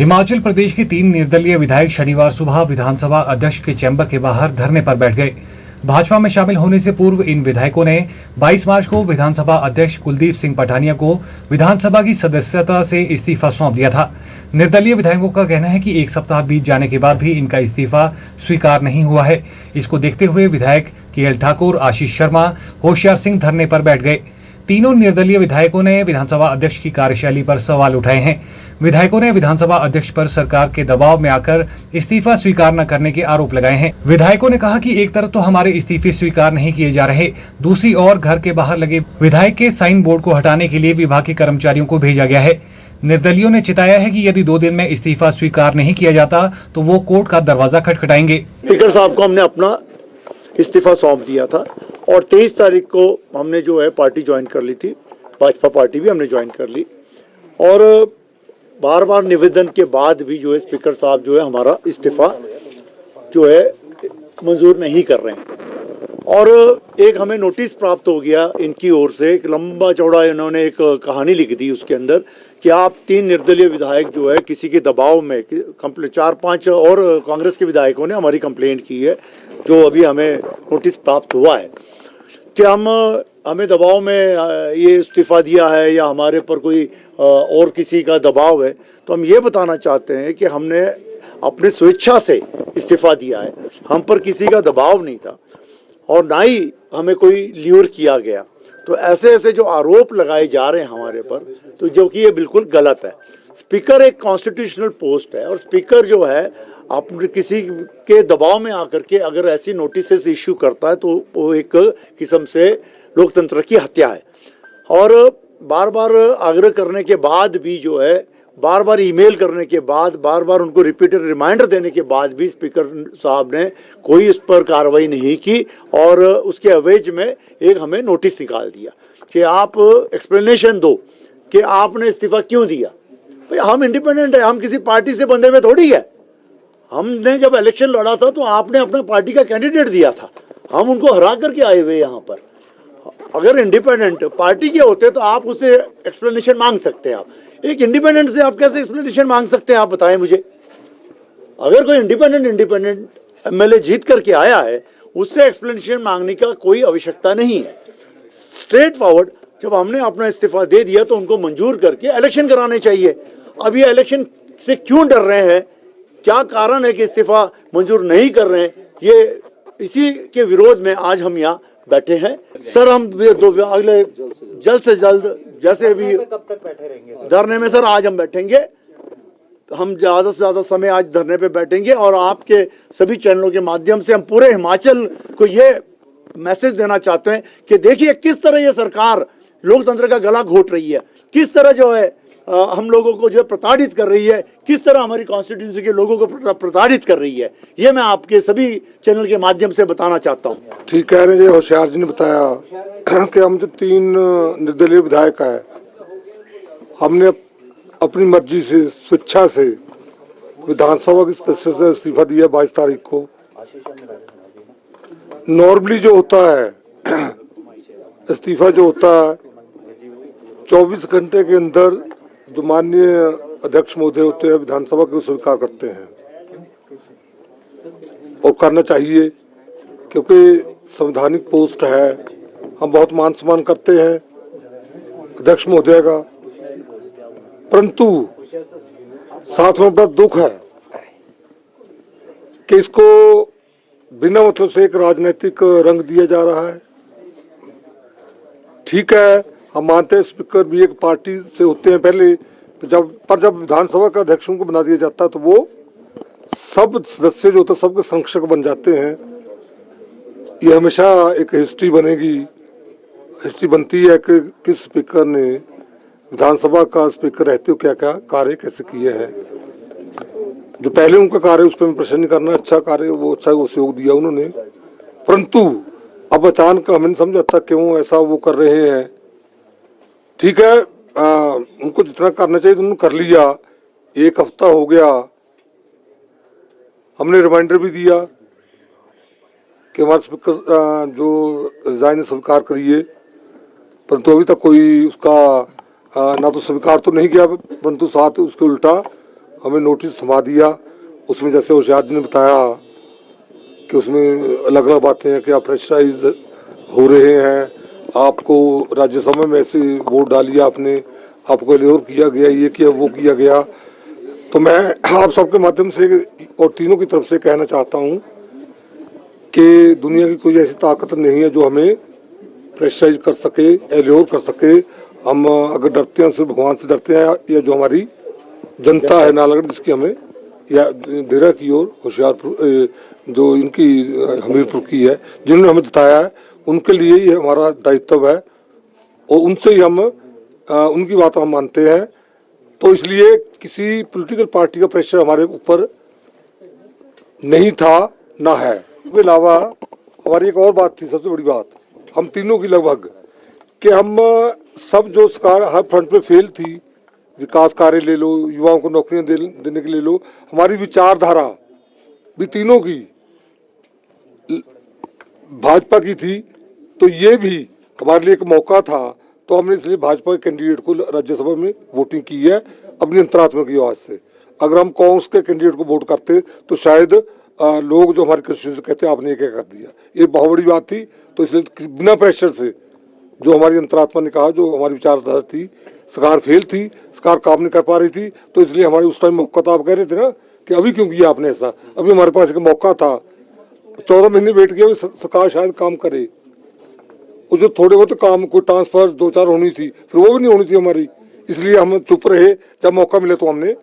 हिमाचल प्रदेश के 3 निर्दलीय विधायक शनिवार सुबह विधानसभा अध्यक्ष के चैम्बर के बाहर धरने पर बैठ गए। भाजपा में शामिल होने से पूर्व इन विधायकों ने 22 मार्च को विधानसभा अध्यक्ष कुलदीप सिंह पठानिया को विधानसभा की सदस्यता से इस्तीफा सौंप दिया था। निर्दलीय विधायकों का कहना है कि 1 सप्ताह बीत जाने के बाद भी इनका इस्तीफा स्वीकार नहीं हुआ है। इसको देखते हुए विधायक केएल ठाकुर, आशीष शर्मा, होशियार सिंह धरने पर बैठ गए। तीनों निर्दलीय विधायकों ने विधानसभा अध्यक्ष की कार्यशैली पर सवाल उठाए हैं। विधायकों ने विधानसभा अध्यक्ष पर सरकार के दबाव में आकर इस्तीफा स्वीकार न करने के आरोप लगाए हैं। विधायकों ने कहा कि एक तरफ तो हमारे इस्तीफे स्वीकार नहीं किए जा रहे, दूसरी ओर घर के बाहर लगे विधायक के साइन बोर्ड को हटाने के लिए विभाग के कर्मचारियों को भेजा गया है। निर्दलीयों ने चिताया है कि यदि 2 दिन में इस्तीफा स्वीकार नहीं किया जाता तो वो कोर्ट का दरवाजा खटखटाएंगे। स्पीकर साहब को हमने अपना इस्तीफा सौंप दिया था और 23 तारीख को हमने जो है पार्टी ज्वाइन कर ली थी, भाजपा पार्टी भी हमने ज्वाइन कर ली और बार बार निवेदन के बाद भी जो है स्पीकर साहब जो है हमारा इस्तीफा जो है मंजूर नहीं कर रहे हैं। और एक हमें नोटिस प्राप्त हो गया इनकी ओर से, एक लंबा चौड़ा इन्होंने एक कहानी लिख दी उसके अंदर कि आप 3 निर्दलीय विधायक जो है किसी के दबाव में 4-5 और कांग्रेस के विधायकों ने हमारी कंप्लेंट की है, जो अभी हमें नोटिस प्राप्त हुआ है कि हमें दबाव में ये इस्तीफा दिया है या हमारे पर कोई और किसी का दबाव है। तो हम ये बताना चाहते हैं कि हमने अपने स्वेच्छा से इस्तीफा दिया है, हम पर किसी का दबाव नहीं था और ना ही हमें कोई ल्यूर किया गया। तो ऐसे ऐसे जो आरोप लगाए जा रहे हैं हमारे पर, तो जो कि ये बिल्कुल गलत है। स्पीकर एक कॉन्स्टिट्यूशनल पोस्ट है और स्पीकर जो है अपने किसी के दबाव में आकर के अगर ऐसी नोटिस इश्यू करता है तो वो एक किस्म से लोकतंत्र की हत्या है। और बार बार आग्रह करने के बाद भी जो है, बार बार ईमेल करने के बाद, बार बार उनको रिपीटेड रिमाइंडर देने के बाद भी स्पीकर साहब ने कोई इस पर कार्रवाई नहीं की और उसके अवेज में एक हमें नोटिस निकाल दिया कि आप एक्सप्लेनेशन दो कि आपने इस्तीफा क्यों दिया। भाई हम इंडिपेंडेंट है, हम किसी पार्टी से बंधे हुए थोड़ी है। हमने जब इलेक्शन लड़ा था तो आपने अपना पार्टी का कैंडिडेट दिया था, हम उनको हरा करके आए हुए यहाँ पर। अगर इंडिपेंडेंट पार्टी के होते तो आप उससे एक्सप्लेनेशन मांग सकते हैं। आप एक इंडिपेंडेंट से आप कैसे एक्सप्लेनेशन मांग सकते हैं, आप बताएं मुझे। अगर कोई इंडिपेंडेंट एमएलए जीत करके आया है, उससे एक्सप्लेनेशन मांगने का कोई आवश्यकता नहीं है। स्ट्रेट फॉरवर्ड जब हमने अपना इस्तीफा दे दिया तो उनको मंजूर करके इलेक्शन कराने चाहिए। अब ये इलेक्शन से क्यों डर रहे हैं, क्या कारण है कि इस्तीफा मंजूर नहीं कर रहे हैं, ये इसी के विरोध में आज हम यहाँ बैठे हैं। सर हम अगले जल्द से जल्द जैसे भी कब तक बैठे रहेंगे धरने में? सर आज हम बैठेंगे, हम ज़्यादा से ज़्यादा समय आज धरने पे बैठेंगे और आपके सभी चैनलों के माध्यम से हम पूरे हिमाचल को ये मैसेज देना चाहते हैं कि देखिए किस तरह ये सरकार लोकतंत्र का गला घोट रही है, किस तरह जो है हम लोगों को जो प्रताड़ित कर रही है, किस तरह हमारी कॉन्स्टिट्यूंसी के लोगों को प्रताड़ित कर रही है। ये मैं आपके सभी चैनल के माध्यम से बताना चाहता हूँ। ठीक कह रहे हैं होशियार जी ने बताया कि हम जो 3 निर्दलीय विधायक है, हमने अपनी मर्जी से, स्वेच्छा से विधानसभा की सदस्य से इस्तीफा दिया 22 तारीख को। नॉर्मली जो होता है इस्तीफा जो होता है 24 घंटे के अंदर जो माननीय अध्यक्ष महोदय होते हैं विधानसभा के स्वीकार करते हैं और करना चाहिए, क्योंकि संवैधानिक पोस्ट है। हम बहुत मान सम्मान करते हैं अध्यक्ष महोदय का, परंतु साथ में बड़ा दुख है कि इसको बिना मतलब से एक राजनीतिक रंग दिया जा रहा है। ठीक है, हम मानते हैं स्पीकर भी एक पार्टी से होते हैं पहले, जब विधानसभा का अध्यक्षों को बना दिया जाता है तो वो सब सदस्य जो होते हैं सबके संरक्षक बन जाते हैं। ये हमेशा एक हिस्ट्री बनेगी, हिस्ट्री बनती है कि किस स्पीकर ने विधानसभा का स्पीकर रहते हो क्या क्या कार्य कैसे किए हैं। जो पहले उनका कार्य उस पर मैं प्रश्न नहीं करना, अच्छा कार्य वो अच्छा सहयोग दिया उन्होंने, परंतु अब अचानक हमें नहीं समझ आता क्यों ऐसा वो कर रहे हैं। ठीक है, उनको जितना करना चाहिए तो उन्होंने कर लिया। 1 हफ्ता हो गया, हमने रिमाइंडर भी दिया कि हमारे स्पीकर जो रिजाइन स्वीकार करिए, परंतु अभी तक कोई उसका ना तो स्वीकार तो नहीं किया, परंतु साथ उसके उल्टा हमें नोटिस थमा दिया। उसमें जैसे होशियार जी ने बताया कि उसमें अलग अलग बातें हैं कि आप प्रेशराइज हो रहे हैं, आपको राज्यसभा में ऐसे वोट डालिए, आपने आपको इग्नोर किया गया, ये किया वो किया गया। तो मैं आप सबके माध्यम से और तीनों की तरफ से कहना चाहता हूँ कि दुनिया की कोई ऐसी ताकत नहीं है जो हमें प्रेशराइज कर सके, एल्योर कर सके। हम अगर डरते हैं सिर्फ भगवान से डरते हैं या जो हमारी जनता है नालागढ़ जिसकी हमें या देरा की ओर होशियारपुर जो इनकी हमीरपुर की है जिन्होंने हमें जिताया है, उनके लिए ये हमारा दायित्व है और उनसे ही हम उनकी बात हम मानते हैं। तो इसलिए किसी पॉलिटिकल पार्टी का प्रेशर हमारे ऊपर नहीं था ना है। उसके अलावा हमारी एक और बात थी, सबसे बड़ी बात हम तीनों की लगभग, कि हम सब जो सरकार हर फ्रंट पे फेल थी, विकास कार्य ले लो, युवाओं को नौकरियां देने के ले लो, हमारी विचारधारा भी तीनों की भाजपा की थी। तो ये भी हमारे लिए एक मौका था, तो हमने इसलिए भाजपा के कैंडिडेट को राज्यसभा में वोटिंग की है अपनी अंतरात्मा की आवाज से। अगर हम कांग्रेस के कैंडिडेट को वोट करते तो शायद लोग जो हमारे कंस्टिट्यूशन कहते हैं आपने ये क्या कर दिया, ये बहुत बड़ी बात थी। तो इसलिए बिना प्रेशर से जो हमारी अंतरात्मा ने कहा, जो हमारी विचारधारा थी, सरकार फेल थी, सरकार काम नहीं कर पा रही थी, तो इसलिए हमारे उस टाइम मौका था। आप कह रहे थे ना कि अभी क्यों किया आपने ऐसा, अभी हमारे पास एक मौका था, 14 महीने वेट किया, सरकार शायद काम करे। और जो थोड़े बहुत काम कोई ट्रांसफर 2-4 होनी थी, फिर वो भी नहीं होनी थी हमारी, इसलिए हम चुप रहे। जब मौका मिले तो हमने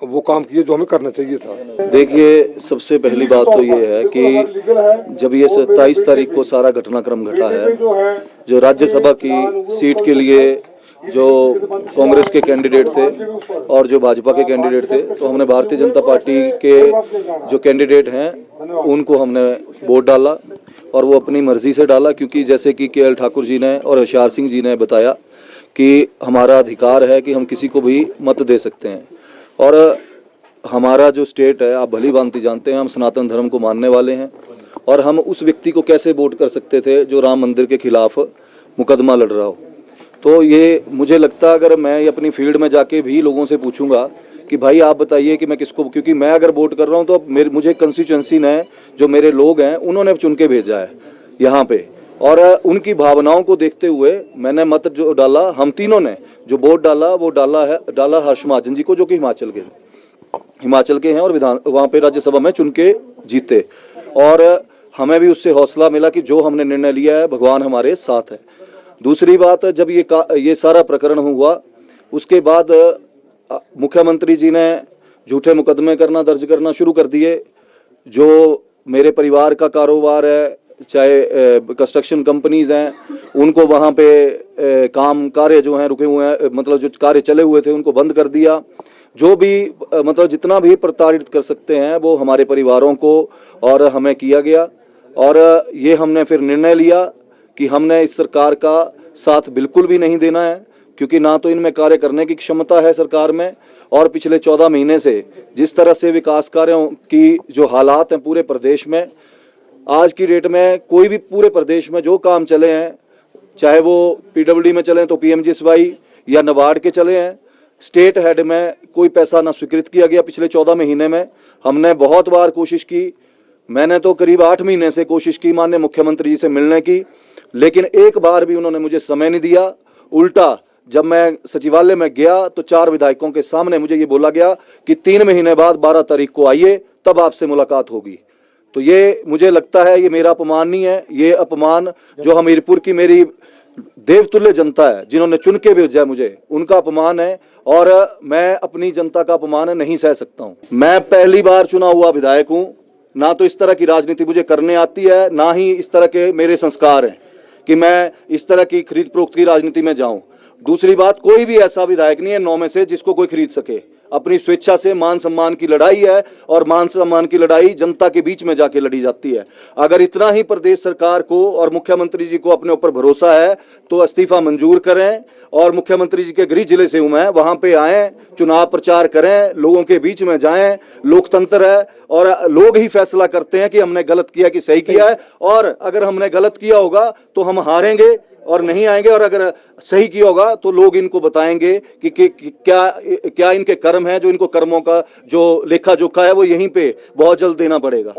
वो काम किए जो हमें करना चाहिए था। देखिए, सबसे पहली बात तो ये है कि जब ये 27 तारीख को सारा घटनाक्रम घटा है, जो राज्यसभा की सीट के लिए जो कांग्रेस के कैंडिडेट थे और जो भाजपा के कैंडिडेट थे, तो हमने भारतीय जनता पार्टी के जो कैंडिडेट हैं उनको हमने वोट डाला और वो अपनी मर्जी से डाला, क्योंकि जैसे कि KL ठाकुर जी ने और होशियार सिंह जी ने बताया कि हमारा अधिकार है कि हम किसी को भी मत दे सकते हैं। और हमारा जो स्टेट है, आप भली भांति जानते हैं, हम सनातन धर्म को मानने वाले हैं और हम उस व्यक्ति को कैसे वोट कर सकते थे जो राम मंदिर के खिलाफ मुकदमा लड़ रहा हो। तो ये मुझे लगता है अगर मैं अपनी फील्ड में जाके भी लोगों से पूछूंगा कि भाई आप बताइए कि मैं किसको, क्योंकि मैं अगर वोट कर रहा हूँ तो मुझे कंस्टिट्यूएंसी ने जो मेरे लोग हैं उन्होंने चुन के भेजा है यहाँ पे, और उनकी भावनाओं को देखते हुए मैंने मत जो डाला, हम तीनों ने जो वोट डाला वो डाला हर्ष महाजन जी को, जो कि हिमाचल के हैं और वहाँ पे राज्यसभा में चुन के जीते। और हमें भी उससे हौसला मिला कि जो हमने निर्णय लिया है भगवान हमारे साथ है। दूसरी बात, जब ये सारा प्रकरण हुआ उसके बाद मुख्यमंत्री जी ने झूठे मुकदमे दर्ज करना शुरू कर दिए। जो मेरे परिवार का कारोबार है, चाहे कंस्ट्रक्शन कंपनीज हैं, उनको वहाँ पे कार्य जो हैं रुके हुए हैं, मतलब जो कार्य चले हुए थे उनको बंद कर दिया। जो भी मतलब जितना भी प्रताड़ित कर सकते हैं वो हमारे परिवारों को और हमें किया गया। और ये हमने फिर निर्णय लिया कि हमने इस सरकार का साथ बिल्कुल भी नहीं देना है, क्योंकि ना तो इनमें कार्य करने की क्षमता है सरकार में, और पिछले 14 महीने से जिस तरह से विकास कार्यों की जो हालात हैं पूरे प्रदेश में, आज की डेट में कोई भी पूरे प्रदेश में जो काम चले हैं, चाहे वो PWD में चले तो PMGSY या नाबार्ड के चले हैं, स्टेट हेड में कोई पैसा ना स्वीकृत किया गया। पिछले 14 महीने में हमने बहुत बार कोशिश की, मैंने तो करीब 8 महीने से कोशिश की माननीय मुख्यमंत्री जी से मिलने की, लेकिन एक बार भी उन्होंने मुझे समय नहीं दिया। उल्टा जब मैं सचिवालय में गया तो 4 विधायकों के सामने मुझे ये बोला गया कि 3 महीने बाद 12 तारीख को आइए, तब आपसे मुलाकात होगी। तो ये मुझे लगता है ये मेरा अपमान नहीं है, ये अपमान जो हमीरपुर की मेरी देवतुल्य जनता है जिन्होंने चुन के भेजा है मुझे, उनका अपमान है, और मैं अपनी जनता का अपमान नहीं सह सकता हूँ। मैं पहली बार चुना हुआ विधायक हूँ, ना तो इस तरह की राजनीति मुझे करने आती है, ना ही इस तरह के मेरे संस्कार हैं कि मैं इस तरह की खरीद फरोख्त की राजनीति में जाऊं। दूसरी बात, कोई भी ऐसा विधायक नहीं है 9 में से जिसको कोई खरीद सके। अपनी स्वेच्छा से मान सम्मान की लड़ाई है, और मान सम्मान की लड़ाई जनता के बीच में जाके लड़ी जाती है। अगर इतना ही प्रदेश सरकार को और मुख्यमंत्री जी को अपने ऊपर भरोसा है तो इस्तीफा मंजूर करें, और मुख्यमंत्री जी के गृह जिले से हूं मैं, वहां पे आएं, चुनाव प्रचार करें, लोगों के बीच में जाएं। लोकतंत्र है और लोग ही फैसला करते हैं कि हमने गलत किया कि सही किया है, और अगर हमने गलत किया होगा तो हम हारेंगे, और नहीं आएंगे, और अगर सही किया होगा तो लोग इनको बताएंगे कि क्या इनके कर्म है, जो इनको कर्मों का जो लेखा जोखा है वो यहीं पे बहुत जल्द देना पड़ेगा।